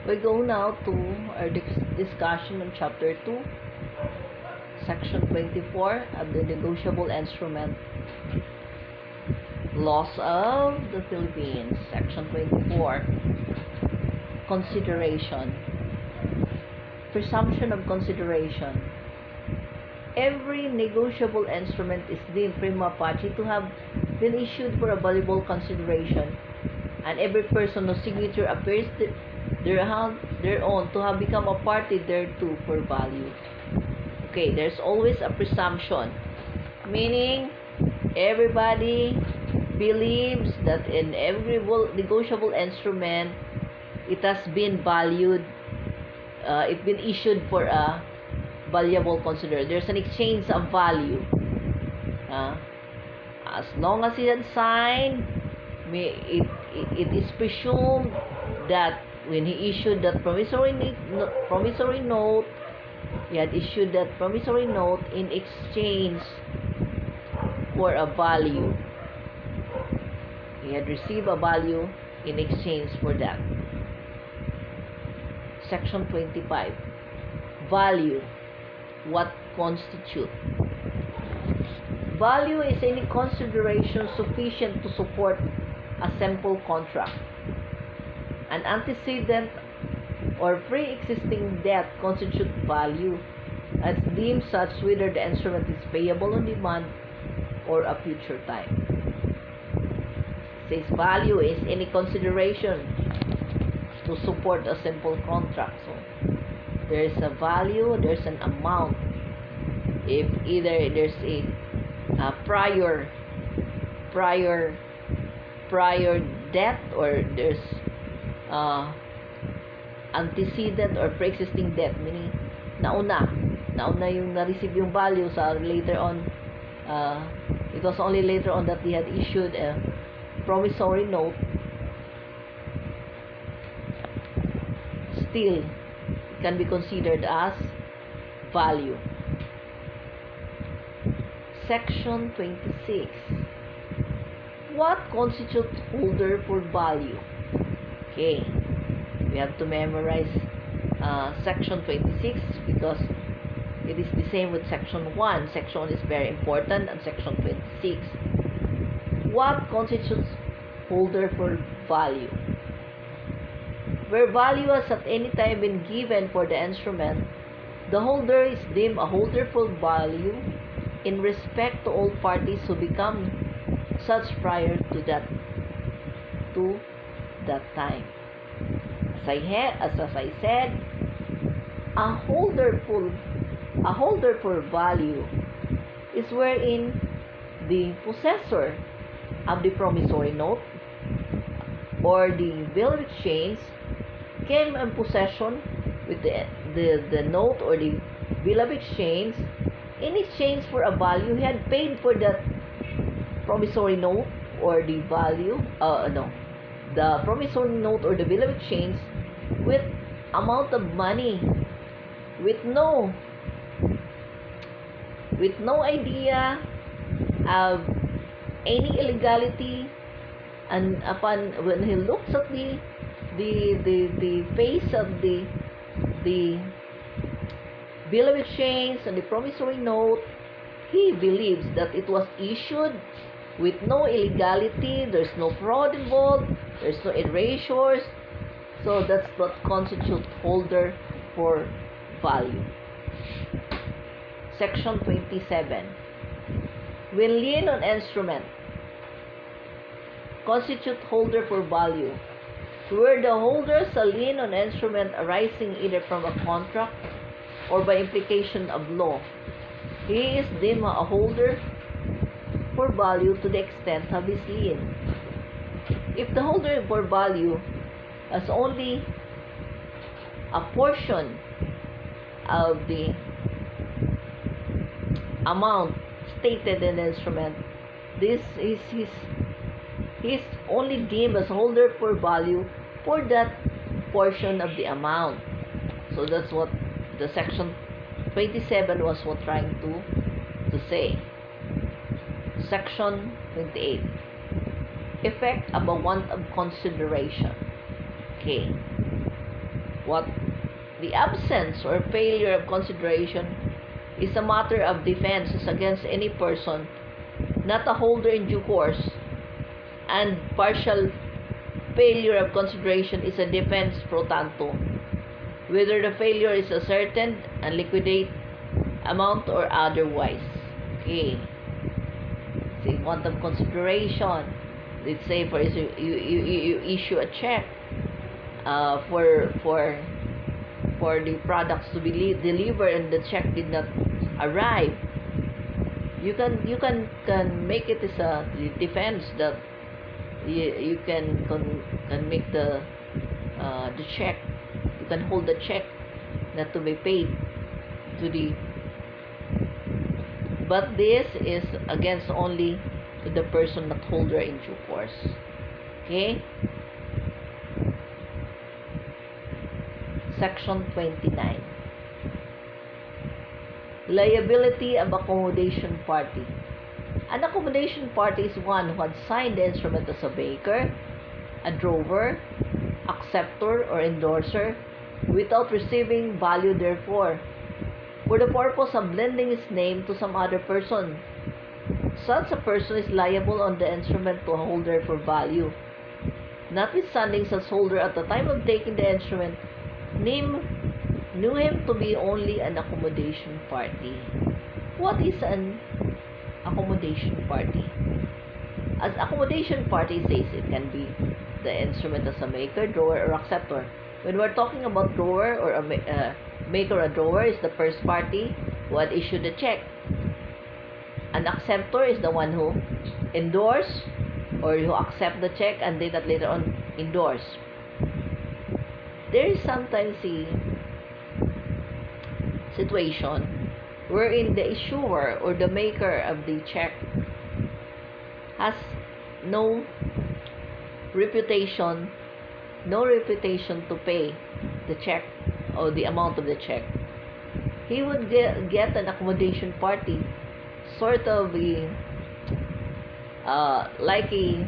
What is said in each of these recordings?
We go now to our discussion on Chapter 2, Section 24 of the Negotiable Instrument Laws of the Philippines. Section 24, Consideration. Presumption of consideration. Every negotiable instrument is deemed prima facie to have been issued for a valuable consideration, and every person whose signature appears thereon to have become a party thereto for value. Okay, there's always a presumption, meaning everybody believes that in every negotiable instrument, it has been valued, it's been issued for a valuable consideration. There's an exchange of value. As long as he had signed, it is presumed that when he issued that promissory note, he had issued that promissory note in exchange for a value. He had received a value in exchange for that. Section 25. Value. What constitutes? Value is any consideration sufficient to support a simple contract. An antecedent or pre-existing debt constitutes value, as deemed such whether the instrument is payable on demand or a future time. It says value is any consideration to support a simple contract. So there is a value, there's an amount. If either there's a prior debt, or there's antecedent or pre-existing debt, meaning nauna yung na-receive yung value sa later on, it was only later on that they had issued a promissory note, still it can be considered as value. Section 26. What constitutes holder for value? Okay, we have to memorize Section 26 because it is the same with Section 1. Section 1 is very important, and Section 26. What constitutes holder for value? Where value has at any time been given for the instrument, the holder is deemed a holder for value in respect to all parties who become such prior to that time. As I said, a holder for value is wherein the possessor of the promissory note or the bill of exchange came in possession with the note or the bill of exchange in exchange for a value he had paid for that promissory note or the value, the promissory note or the bill of exchange with amount of money, with no idea of any illegality, and upon when he looks at the face of the bill of exchange and the promissory note, he believes that it was issued with no illegality, there's no fraud involved, there's no erasures. So that's what constitutes holder for value. Section 27. When lien on instrument constitute holder for value, where the holder has a lien on instrument arising either from a contract or by implication of law, he is deemed a holder for value to the extent of his lien. If the holder for value has only a portion of the amount stated in the instrument, this is he's only deemed as holder for value for that portion of the amount. So that's what the Section 27 was trying to say. Section 28. Effect of a want of consideration. Okay. What the absence or failure of consideration is a matter of defense against any person, not a holder in due course, and partial failure of consideration is a defense pro tanto, whether the failure is ascertained and liquidate amount or otherwise. Okay. See, quantum consideration. Let's say for you issue a check for the products to be delivered and the check did not arrive. You can make it as a defense that you can make the check. You can hold the check not to be paid to the. But this is against only to the person not holder in due course. Okay. Section 29. Liability of accommodation party. An accommodation party is one who had signed the instrument as a maker, a drawer, acceptor, or endorser without receiving value therefor, for the purpose of lending his name to some other person. Such a person is liable on the instrument to a holder for value, notwithstanding such holder at the time of taking the instrument knew him to be only an accommodation party. What is an accommodation party? As accommodation party says, it can be the instrument as a maker, drawer, or acceptor. When we're talking about drawer or a maker or drawer is the first party who had issued the check. An acceptor is the one who endorse or who accept the check and then that later on endorse. There is sometimes a situation wherein the issuer or the maker of the check has no reputation to pay the check or the amount of the check. He would get an accommodation party, sort of like a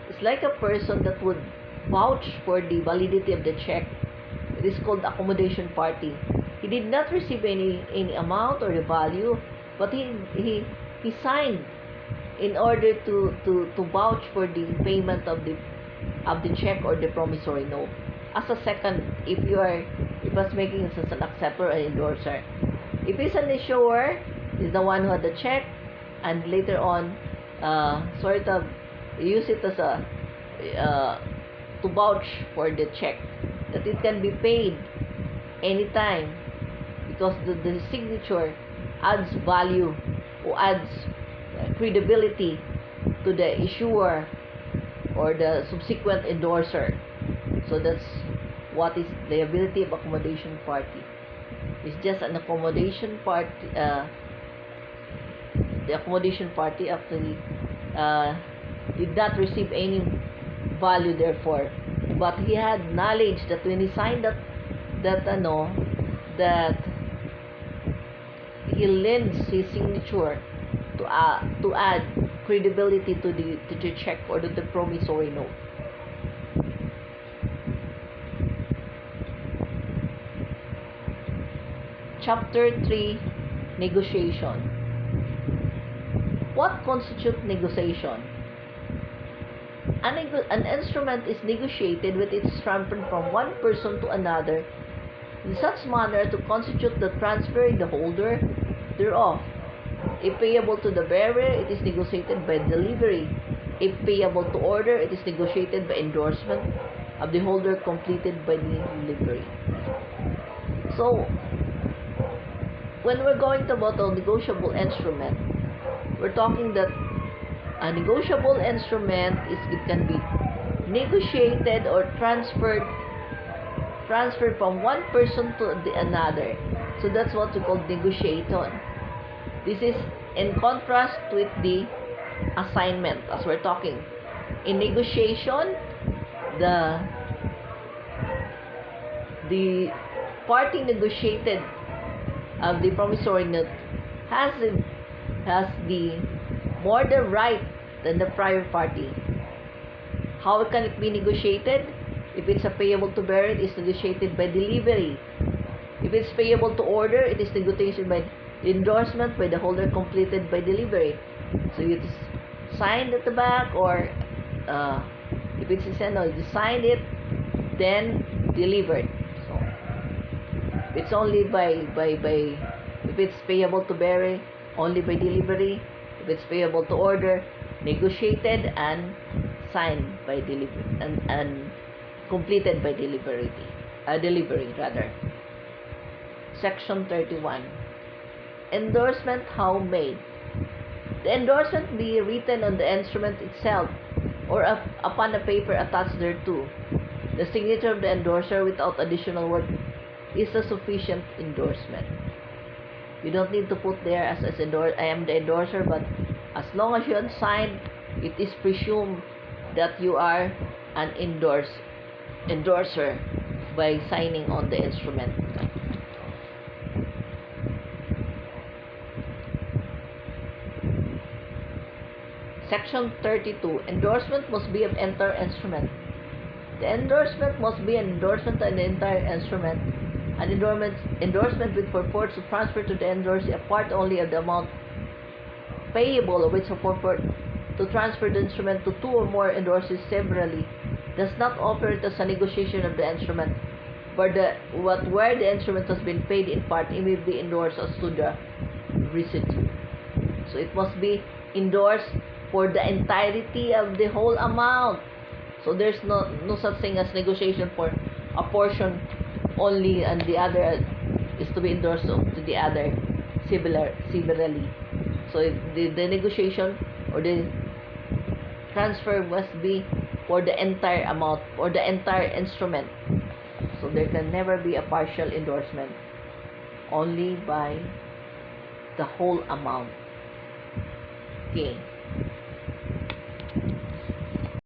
it's like a person that would vouch for the validity of the check. It is called accommodation party. He did not receive any amount or the value, but he signed in order to vouch for the payment of the check or the promissory note. As a second, if was making it as an acceptor or endorser. If he's an issuer, is the one who had the check, and later on, sort of use it as a to vouch for the check, that it can be paid anytime, because the signature adds value or adds credibility to the issuer or the subsequent endorser. So that's what is liability of accommodation party. It's just an accommodation party. The accommodation party actually did not receive any value therefore, but he had knowledge that when he signed that he lends his signature to add credibility to the check or to the promissory note. Chapter 3, Negotiation. What constitutes negotiation? An instrument is negotiated with its transfer from one person to another in such manner to constitute the transfer in the holder thereof. If payable to the bearer, it is negotiated by delivery. If payable to order, it is negotiated by endorsement of the holder completed by the delivery. So, when we're going to about a negotiable instrument, we're talking that a negotiable instrument it can be negotiated or transferred from one person to the another. So that's what we call negotiation. This is in contrast with the assignment, as we're talking. In negotiation, the party negotiated of the promissory note has the more the right than the prior party. How can it be negotiated? If it's a payable to bearer, it is negotiated by delivery. If it's payable to order, it is negotiated by the endorsement by the holder completed by delivery. So it is signed at the back, or if it's sent, you signed it, then delivered. So it's only by if it's payable to bearer, only by delivery. If it's payable to order, negotiated and signed by delivery and completed by delivery rather. Section 31. Endorsement how made. The endorsement be written on the instrument itself or upon a paper attached thereto. The signature of the endorser without additional work is a sufficient endorsement. You don't need to put there as I am the endorser, but as long as you have signed, it is presumed that you are an endorser by signing on the instrument. Section 32. Endorsement must be of entire instrument. The endorsement must be an endorsement on the entire instrument. An endorsement which purports to transfer to the endorsee a part only of the amount payable, or which purport to transfer the instrument to two or more endorsees severally, does not offer it as a negotiation of the instrument, but where the instrument has been paid in part, it may be endorsed as to the residue. So it must be endorsed for the entirety of the whole amount. So there's no such thing as negotiation for a portion only and the other is to be endorsed to the other similarly. So the negotiation or the transfer must be for the entire amount or the entire instrument. So there can never be a partial endorsement, only by the whole amount. Okay.